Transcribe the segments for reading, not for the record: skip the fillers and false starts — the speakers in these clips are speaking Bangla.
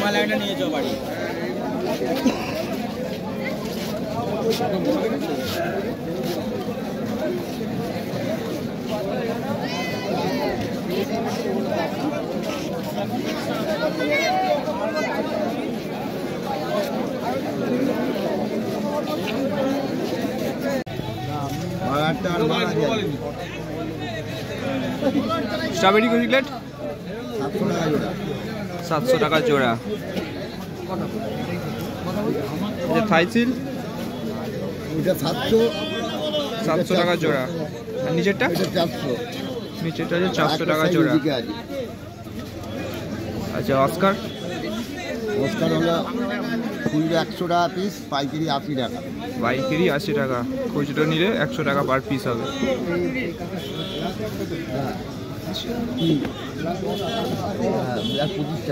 মাল একটা নিয়ে যাও বাড়ি। স্ট্রবেরি চকলেট 700 টাকা জোড়া। থাইসিল 700 টাকা জোড়া। আর নিচেরটা নিচেরটা 400 টাকা জোড়া। আচ্ছা অস্কার হলো খুচরো 100 টাকা পিস, পাইকারি 80 টাকা। পাইকারি 80 টাকা, খুচরো নিলে 100 টাকা পার পিস হবে।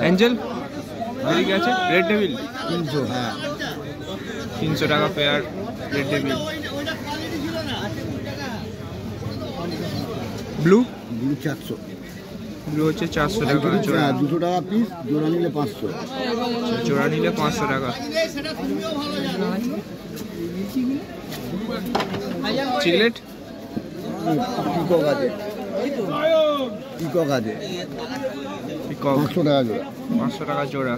অ্যাঞ্জেল এদিকে আছে রেড ডেভিল 300। হ্যাঁ 300 টাকা pair red devil. Blue 400। Blue হচ্ছে 400 টাকা জোড়া। 200 টাকা পিস, জোড়া নিলে 500। জোড়া নিলে 500 টাকা। চিকলেট পিকক আছে, পিকক আছে 500 টাকা জোড়া। 500 টাকা জোড়া।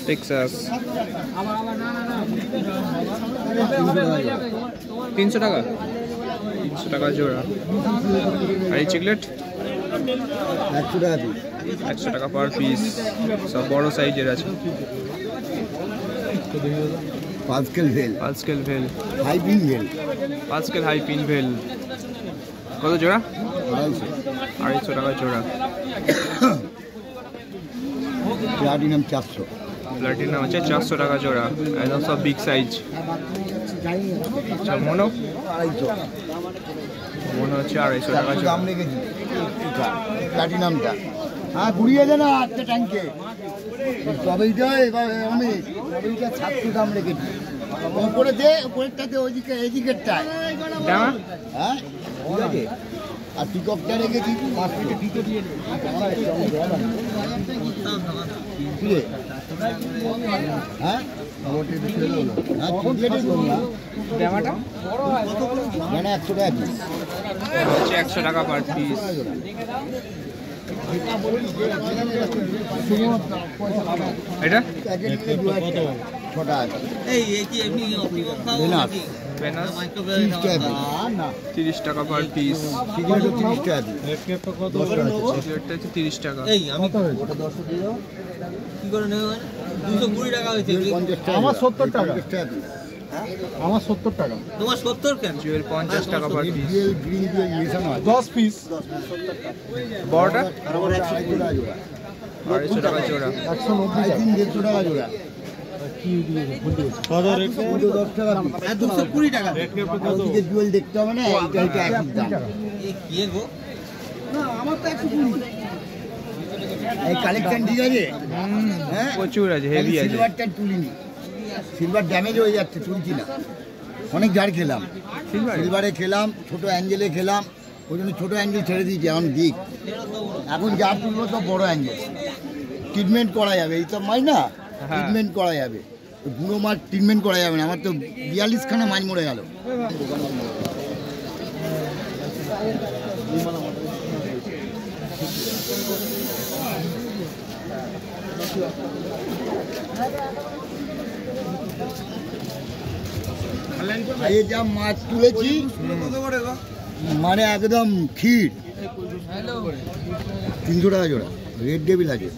টেক্সাস 300 টাকা। 300 টাকা জোড়া। আর এই চিকলেট 100 টাকা পিস। 100 টাকা পার পিস, সব বড় সাইজের আছে। পাঁচকেল ভেল, পাঁচকেল ভেল, হাই পিন ভেল, পাঁচকেল হাই পিন ভেল কত জোড়া? 250। 250 টাকা জোড়া। প্লাটিনাম 400। প্লাটিনাম হচ্ছে 400 টাকা জোড়া, একদম সব বিগ সাইজ। আচ্ছা মনো 250। মনে হচ্ছে 250 টাকা জোড়া। দাম রেখেছি প্লাটিনামটা। হ্যাঁ ঘুরিয়েছে না একটা ট্যাঙ্কে। তবেইটা এবার আমি তবেইটা 700 দাম রেখেছি। ওপরে দে, ওপরেরটাতে ওইদিকে এদিকেরটায়। হ্যাঁ ঠিক আছে। আর পিকপটা রেখেছি 5 মিনিটে দিতে দিয়ে নে। হ্যাঁ ওটা দিতে হলো না। হ্যাঁ চিকলেটই করুন না। জামাটা মানে 100 টাকা পিস। হচ্ছে 100 টাকা পার পিস। এটা 30 টাকা পার পিস। 30 টাকা। আমার 70 টাকা। আমার 70 টাকা। তোমার 70 কেন? 50 টাকা পার পিস। 10 পিস। বড়টা 250 টাকা জোড়া। 250 টাকা জোড়া। 190 টাকা জোড়া। কত রেট? 10 টাকা। 220 টাকা। ওদিকে জুয়েল দেখতে হবে না, এইটা একই দাম। কি গো? না আমার তো 120। এই কালেকশন ঠিক আছে? হ্যাঁ প্রচুর আছে, হেভি আছে। সিলভারটা তুলিনি, সিলভার ড্যামেজ হয়ে যাচ্ছে, তুলছি না। অনেক জার খেলাম, সিলভারে খেলাম, ছোট অ্যাঞ্জেলে খেলাম, ওই জন্য ছোটো অ্যাঞ্জেল ছেড়ে দিয়েছি। এখন দিক এখন যা তুলবো সব বড় অ্যাঞ্জেল। ট্রিটমেন্ট করা যাবে, এই সব মাছ না ট্রিটমেন্ট করা যাবে। বুড়ো মাছ ট্রিটমেন্ট করা যাবে না। আমার তো 42খানা মাছ মরে গেল। এই যা মাছ তুলেছি মানে একদম ক্ষীর। 300 টাকা জোড়া। রেড ডেভিল আছে।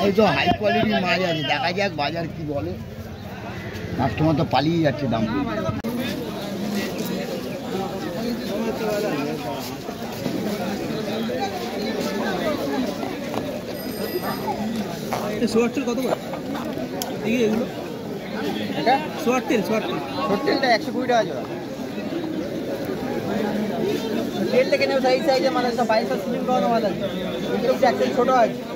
এই তো হাই কোয়ালিটির মাছ আছে, দেখা যাক বাজার কি বলে। কাস্টমার তো পালিয়ে যাচ্ছে দাম। সোয়ার তেল কত করে? এগুলো সোয়ার তেল 120 টাকা জোড়া। तेल लेके नहीं सही सही है मतलब 2200 स्लिम कौन वाला है एकदम जैकेट छोटा है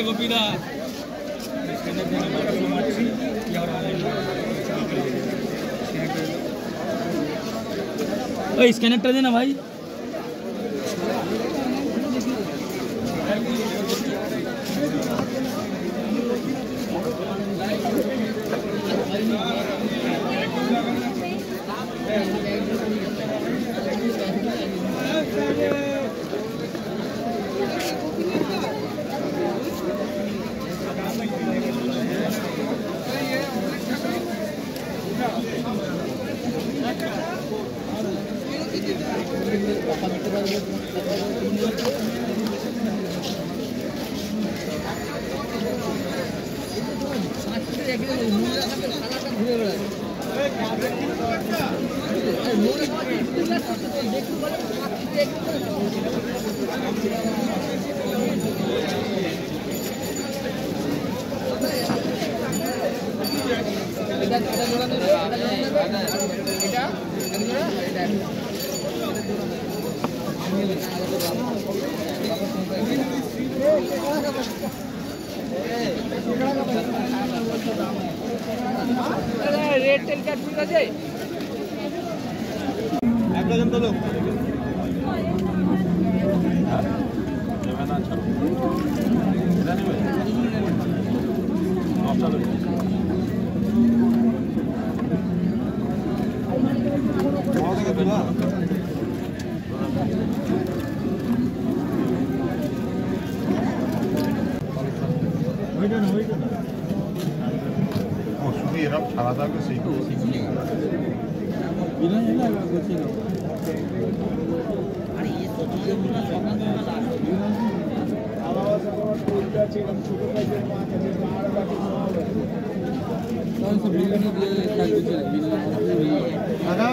गोपीदा स्कैनर देना भाई रेड टेल का ठीक আছে এক ডজন তো লোক যাবে না ছাড়ো জানি ভাই অফ চালু बहुत का दिला এরকম সারা থাকবে সেই দাদা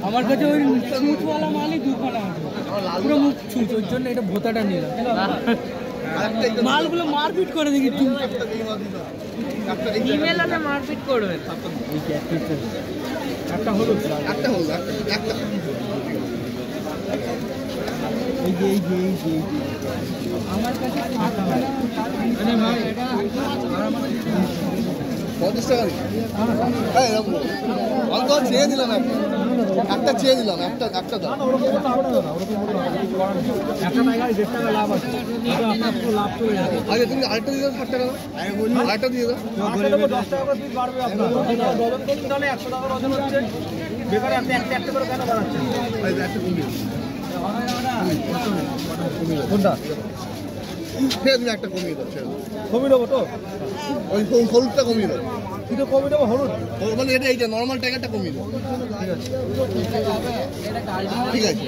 আমার কাছে ওই ছুঁচওয়ালা মালই দুখানা আছে পুরো মুখ ছুঁচ ওর জন্য এটা ভোতাটা নিলাম মালগুলো মারপিট করে দেখি ইমেল আছে মারপিট করবে একটা হলো একটা এই যে আমার কাছে 50 টাকা হ্যাঁ আমি তো চেয়ে দিলাম একটা চেয়ে দিলাম একটা দাও একটা টাকা 1.5 টাকা লাভ আছে, আপনার পুরো লাভ করে যাবে। আচ্ছা তুমি আরেকটা দিয়ে দাও 60 টাকা আরেকটা দিয়ে দাও 10 টাকা করে পিস বাড়বে আপনার ওজন করুন তাহলে 100 টাকার ওজন হচ্ছে বেকারে আপনি একটা করে কেন বাড়াচ্ছেন? একটা কমিয়ে কোনটা ঠিক আছে একটা কমিয়ে দাও কমিয়ে দেবো তো? ওই হলুদটা কমিয়ে দাও কিন্তু কমিয়ে দেবো হলুদ মানে এটা এইটা নর্মাল টাইগারটা কমিয়ে দাও ঠিক আছে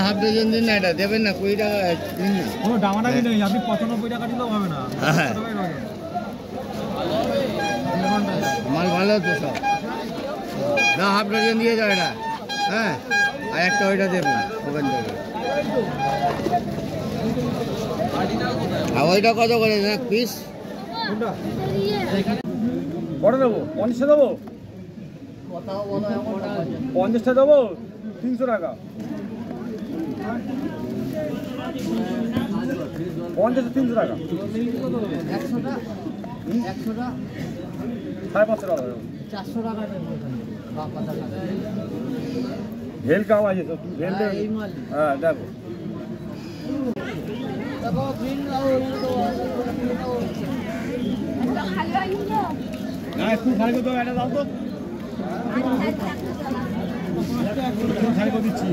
হাফ ডজন দিন না এটা দেবেন না 20 টাকা দিন না কোনো দামাদামি নেই, আপনি 95 টাকা দিলেও হবে না। মাল ভালো তো সব না, হাফ ডজন দিয়ে যাও এটা। হ্যাঁ আর একটা ওইটা দেবেন ওখান থেকে। আর ওইটা কত করে পিস? কটা দেবো? 50 দেবো, 50টা দেবো, 300 টাকা। 50 300 টাকা, 550 টাকা, 400 টাকা। ভেল কাম আছে তো, ভেল হ্যাঁ দেখো না একটু খালি তো এটা দাও তো, খালি করে দিচ্ছি।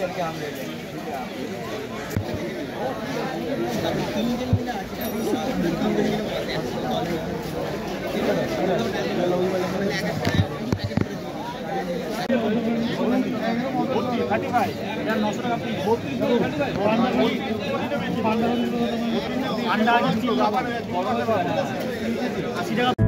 करके हम ले लेंगे। अंडा 80 টাকা।